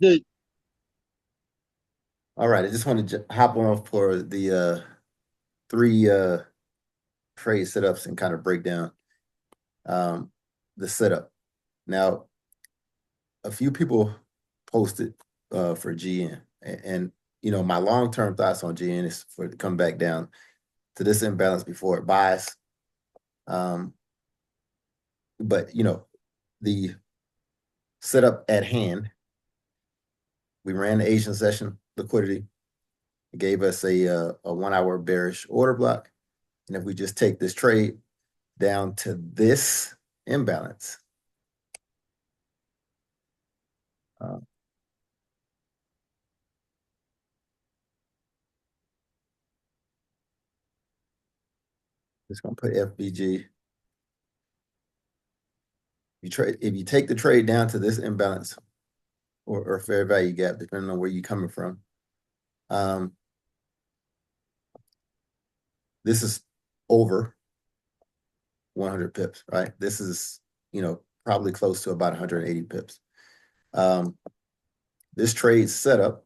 Good. All right, I just want to hop on for the three trade setups and kind of break down um, the setup. Now, a few people posted for GN, and my long term thoughts on GN is for it to come back down to this imbalance before it buys. Um, but the setup at hand, we ran the Asian session liquidity. It gave us a 1 hour bearish order block, and if we just take this trade down to this imbalance. Uh, just gonna put FBG. If you take the trade down to this imbalance or fair value gap, depending on where you're coming from, um, this is over 100 pips, right? This is probably close to about 180 pips. Um, this trade setup,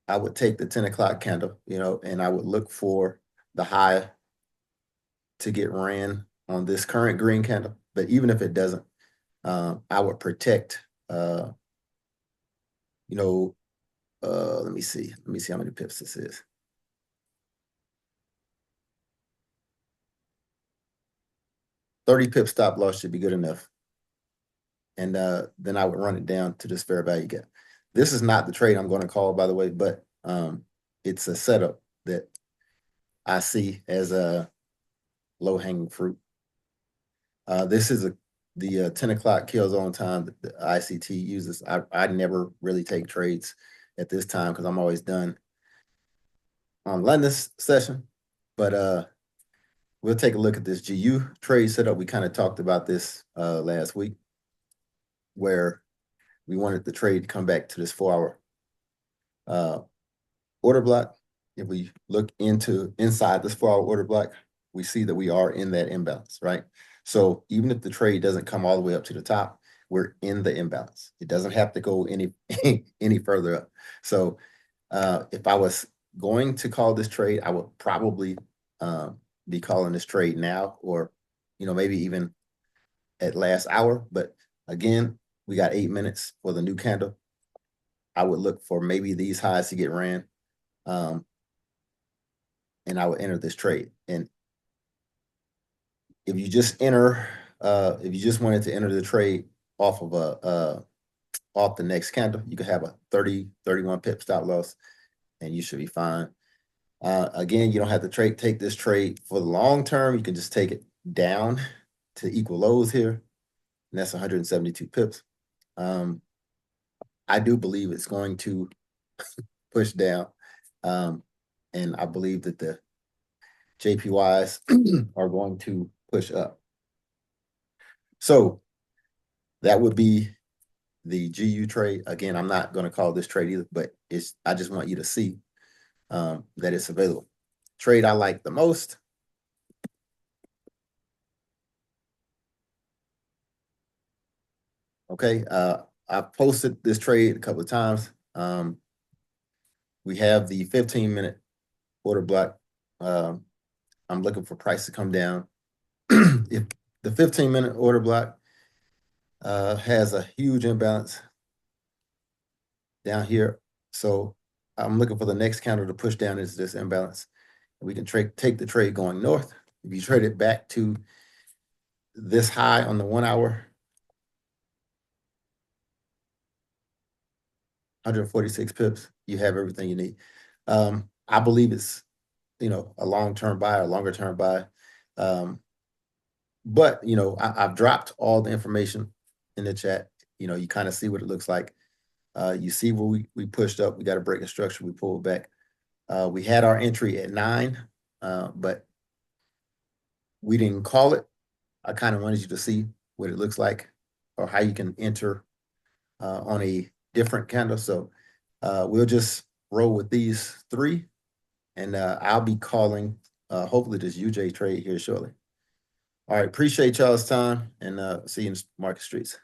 I would take the 10 o'clock candle, and I would look for the high to get ran on this current green candle. But even if it doesn't, I would protect, you know, let me see. Let me see how many pips this is. 30 pip stop loss should be good enough. And then I would run it down to this fair value gap. This is not the trade I'm going to call, by the way, but it's a setup that I see as a low hanging fruit. This is the 10 o'clock kill zone time that the ICT uses. I never really take trades at this time because I'm always done on London's session. But we'll take a look at this GU trade setup. We kind of talked about this last week, where we wanted the trade to come back to this 4 hour order block. If we look inside this 4 hour order block, we see that we are in that imbalance, right? So even if the trade doesn't come all the way up to the top, we're in the imbalance. It doesn't have to go any further up. So if I was going to call this trade, I would probably be calling this trade now, or maybe even at last hour. But again, we got 8 minutes for the new candle. I would look for maybe these highs to get ran, um, and I would enter this trade. And if you just if you just wanted to enter the trade off of off the next candle, you could have a 31 pip stop loss, and you should be fine. Again, you don't have to take this trade for the long term. You can just take it down to equal lows here, and that's 172 pips. Um, I do believe it's going to push down, um, and I believe that the JPYs are going to push up. So that would be the GU trade. Again, I'm not going to call this trade either, but I just want you to see that it's available. Trade I like the most. Okay. I've posted this trade a couple of times. We have the 15-minute order block. I'm looking for price to come down. If the 15-minute order block has a huge imbalance down here, so I'm looking for the next counter to push down into this imbalance. We can take the trade going north. If you trade it back to this high on the 1 hour, 146 pips, you have everything you need. I believe it's a long-term buy, a longer-term buy. But I've dropped all the information in the chat. You kind of see what it looks like. You see where we pushed up. We got a break of structure. We pulled back. We had our entry at 9, but we didn't call it. I kind of wanted you to see what it looks like or how you can enter on a different candle. So we'll just roll with these three, and I'll be calling hopefully this UJ trade here shortly. All right, appreciate y'all's time, and see you in market streets.